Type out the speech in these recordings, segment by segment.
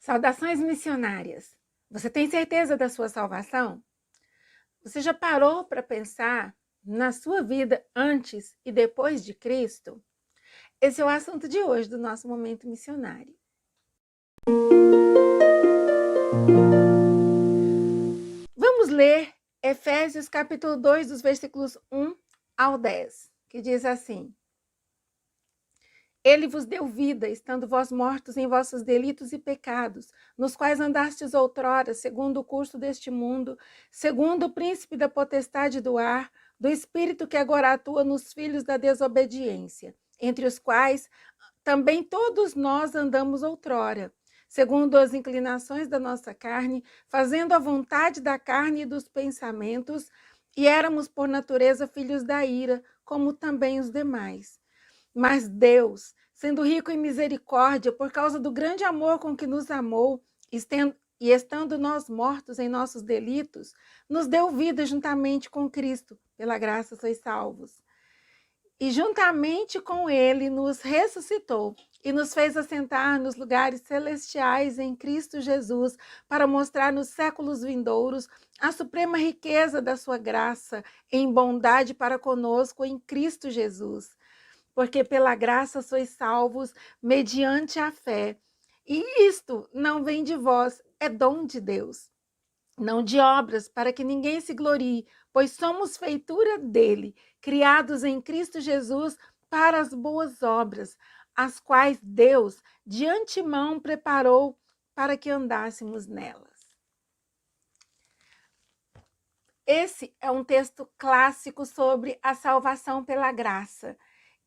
Saudações missionárias! Você tem certeza da sua salvação? Você já parou para pensar na sua vida antes e depois de Cristo? Esse é o assunto de hoje do nosso Momento Missionário. Vamos ler Efésios capítulo 2, dos versículos 1 ao 10, que diz assim: Ele vos deu vida, estando vós mortos em vossos delitos e pecados, nos quais andastes outrora, segundo o curso deste mundo, segundo o príncipe da potestade do ar, do espírito que agora atua nos filhos da desobediência, entre os quais também todos nós andamos outrora, segundo as inclinações da nossa carne, fazendo a vontade da carne e dos pensamentos, e éramos por natureza filhos da ira, como também os demais. Mas Deus, sendo rico em misericórdia, por causa do grande amor com que nos amou, e estando nós mortos em nossos delitos, nos deu vida juntamente com Cristo. Pela graça sois salvos. E juntamente com ele nos ressuscitou e nos fez assentar nos lugares celestiais em Cristo Jesus, para mostrar nos séculos vindouros a suprema riqueza da sua graça em bondade para conosco em Cristo Jesus. Porque pela graça sois salvos mediante a fé. E isto não vem de vós, é dom de Deus, não de obras, para que ninguém se glorie, pois somos feitura dele, criados em Cristo Jesus para as boas obras, as quais Deus de antemão preparou para que andássemos nelas. Esse é um texto clássico sobre a salvação pela graça.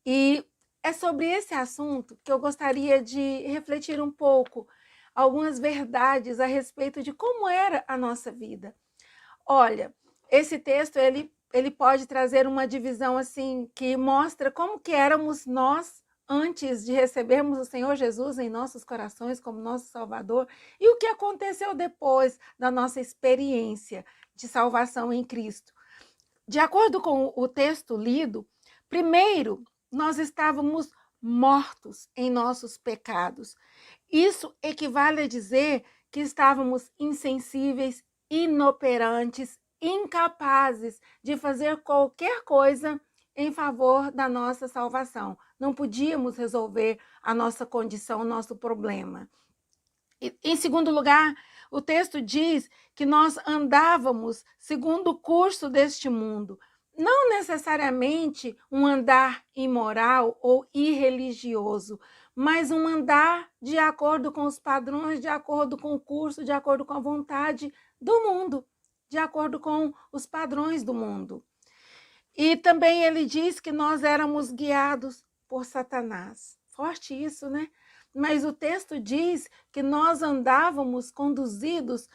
E é sobre esse assunto que eu gostaria de refletir um pouco, algumas verdades a respeito de como era a nossa vida. Olha, esse texto ele pode trazer uma divisão assim que mostra como que éramos nós antes de recebermos o Senhor Jesus em nossos corações como nosso Salvador e o que aconteceu depois da nossa experiência de salvação em Cristo. De acordo com o texto lido, primeiro, nós estávamos mortos em nossos pecados. Isso equivale a dizer que estávamos insensíveis, inoperantes, incapazes de fazer qualquer coisa em favor da nossa salvação. Não podíamos resolver a nossa condição, o nosso problema. E, em segundo lugar, o texto diz que nós andávamos segundo o curso deste mundo. Não necessariamente um andar imoral ou irreligioso, mas um andar de acordo com os padrões, de acordo com o curso, de acordo com a vontade do mundo, de acordo com os padrões do mundo. E também ele diz que nós éramos guiados por Satanás. Forte isso, né? Mas o texto diz que nós andávamos conduzidos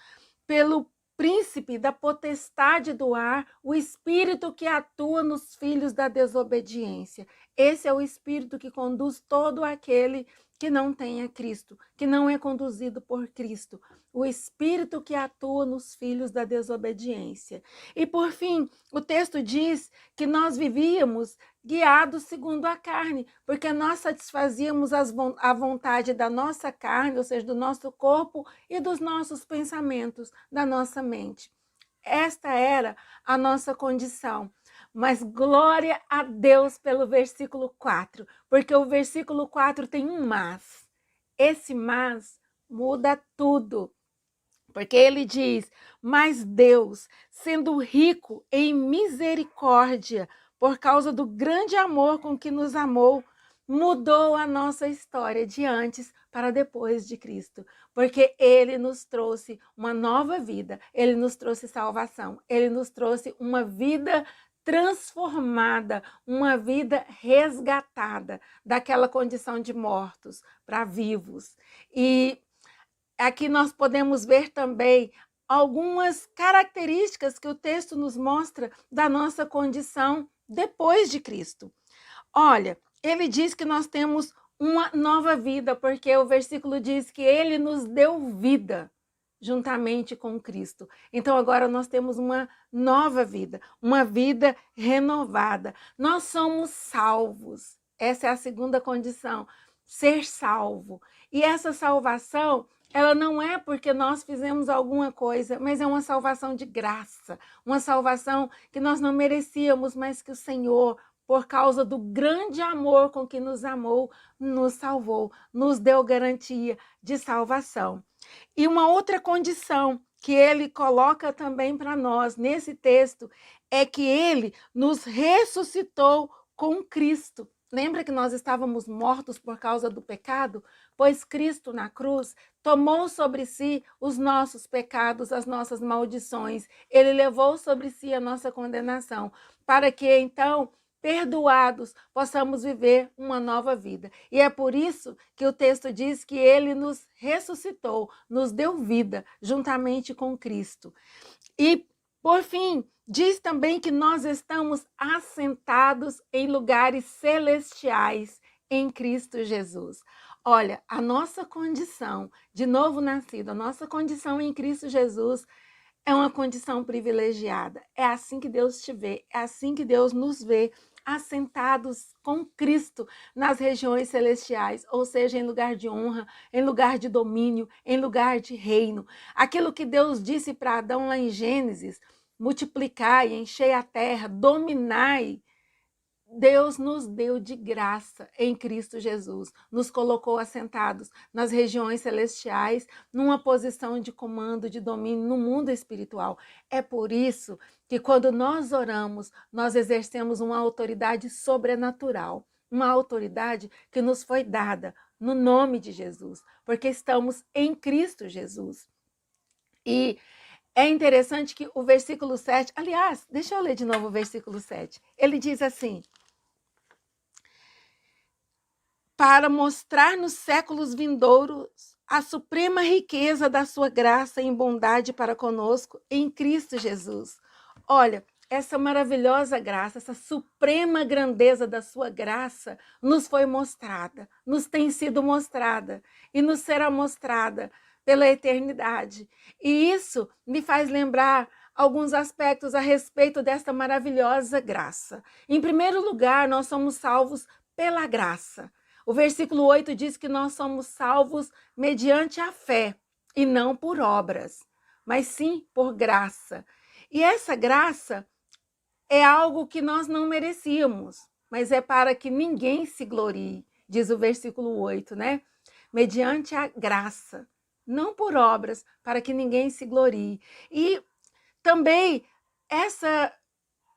pelo príncipe da potestade do ar, o espírito que atua nos filhos da desobediência. Esse é o espírito que conduz todo aquele que não tem a Cristo, que não é conduzido por Cristo. O espírito que atua nos filhos da desobediência. E por fim, o texto diz que nós vivíamos guiados segundo a carne, porque nós satisfazíamos a vontade da nossa carne, ou seja, do nosso corpo e dos nossos pensamentos, da nossa mente. Esta era a nossa condição. Mas glória a Deus pelo versículo 4, porque o versículo 4 tem um mas. Esse mas muda tudo. Porque ele diz, mas Deus, sendo rico em misericórdia, por causa do grande amor com que nos amou, mudou a nossa história de antes para depois de Cristo. Porque ele nos trouxe uma nova vida, ele nos trouxe salvação, ele nos trouxe uma vida transformada, uma vida resgatada daquela condição de mortos para vivos. E aqui nós podemos ver também algumas características que o texto nos mostra da nossa condição depois de Cristo. Olha, ele diz que nós temos uma nova vida, porque o versículo diz que ele nos deu vida juntamente com Cristo. Então agora nós temos uma nova vida, uma vida renovada. Nós somos salvos. Essa é a segunda condição, ser salvo. E essa salvação ela não é porque nós fizemos alguma coisa, mas é uma salvação de graça, uma salvação que nós não merecíamos, mas que o Senhor, por causa do grande amor com que nos amou, nos salvou, nos deu garantia de salvação. E uma outra condição que ele coloca também para nós nesse texto é que ele nos ressuscitou com Cristo. Lembra que nós estávamos mortos por causa do pecado? Pois Cristo na cruz tomou sobre si os nossos pecados, as nossas maldições. Ele levou sobre si a nossa condenação, para que então, perdoados, possamos viver uma nova vida. E é por isso que o texto diz que ele nos ressuscitou, nos deu vida juntamente com Cristo. E, por fim, diz também que nós estamos assentados em lugares celestiais em Cristo Jesus. Olha, a nossa condição de novo nascido, a nossa condição em Cristo Jesus é uma condição privilegiada. É assim que Deus te vê, é assim que Deus nos vê, assentados com Cristo nas regiões celestiais, ou seja, em lugar de honra, em lugar de domínio, em lugar de reino. Aquilo que Deus disse para Adão lá em Gênesis: multiplicai, enchei a terra, dominai. Deus nos deu de graça em Cristo Jesus, nos colocou assentados nas regiões celestiais, numa posição de comando, de domínio no mundo espiritual. É por isso que quando nós oramos, nós exercemos uma autoridade sobrenatural, uma autoridade que nos foi dada no nome de Jesus, porque estamos em Cristo Jesus. E é interessante que o versículo 7, aliás, deixa eu ler de novo o versículo 7. Ele diz assim: para mostrar nos séculos vindouros a suprema riqueza da sua graça em bondade para conosco em Cristo Jesus. Olha, essa maravilhosa graça, essa suprema grandeza da sua graça nos foi mostrada, nos tem sido mostrada e nos será mostrada pela eternidade. E isso me faz lembrar alguns aspectos a respeito desta maravilhosa graça. Em primeiro lugar, nós somos salvos pela graça. O versículo 8 diz que nós somos salvos mediante a fé, e não por obras, mas sim por graça. E essa graça é algo que nós não merecíamos, mas é para que ninguém se glorie, diz o versículo 8, né? Mediante a graça, não por obras, para que ninguém se glorie. E também essa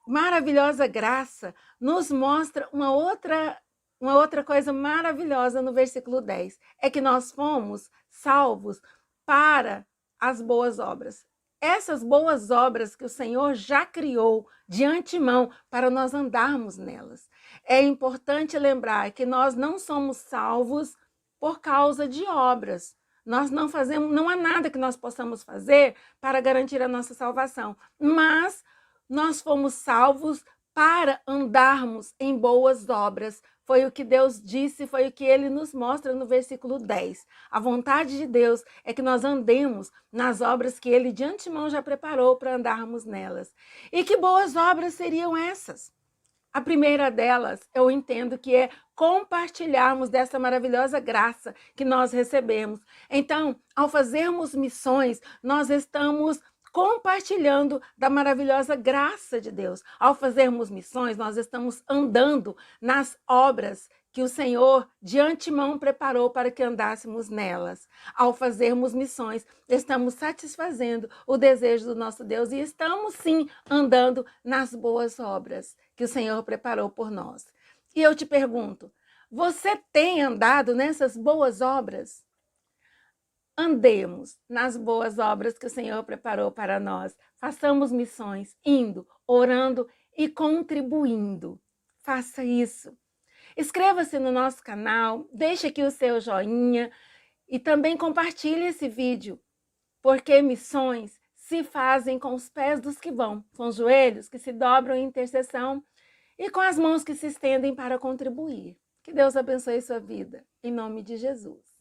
maravilhosa graça nos mostra uma outra coisa maravilhosa no versículo 10, é que nós fomos salvos para as boas obras. Essas boas obras que o Senhor já criou de antemão para nós andarmos nelas. É importante lembrar que nós não somos salvos por causa de obras. Nós não fazemos, não há nada que nós possamos fazer para garantir a nossa salvação, mas nós fomos salvos para andarmos em boas obras. Foi o que Deus disse, foi o que ele nos mostra no versículo 10. A vontade de Deus é que nós andemos nas obras que ele de antemão já preparou para andarmos nelas. E que boas obras seriam essas? A primeira delas, eu entendo que é compartilharmos dessa maravilhosa graça que nós recebemos. Então, ao fazermos missões, nós estamos compartilhando da maravilhosa graça de Deus. Ao fazermos missões, nós estamos andando nas obras que o Senhor de antemão preparou para que andássemos nelas. Ao fazermos missões, estamos satisfazendo o desejo do nosso Deus e estamos sim andando nas boas obras que o Senhor preparou por nós. E eu te pergunto, você tem andado nessas boas obras? Andemos nas boas obras que o Senhor preparou para nós. Façamos missões, indo, orando e contribuindo. Faça isso. Inscreva-se no nosso canal, deixe aqui o seu joinha e também compartilhe esse vídeo, porque missões se fazem com os pés dos que vão, com os joelhos que se dobram em intercessão e com as mãos que se estendem para contribuir. Que Deus abençoe sua vida, em nome de Jesus.